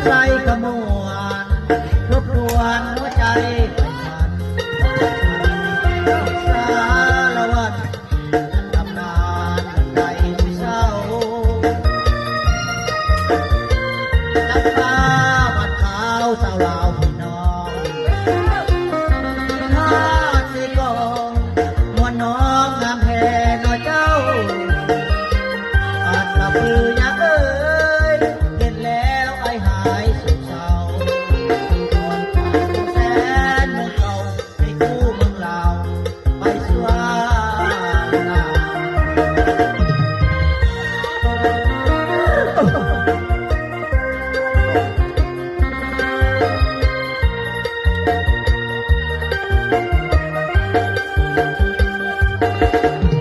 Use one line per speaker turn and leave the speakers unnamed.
ใส่ขมวนรบกวนหัวใจสารวัตรทำนานใจเศร้าน้ำตาบัดขาวสาวลาวพี่น้องข้าสิกองมวนน้องงามแห่นอเจ้าอาจกระพือยาเอ้ยเห็นแล้วไอ้หายสุดเศร้าตอนผ่านแสนเมืองเก่าไปคู่เมืองลาวไปสวานา
เ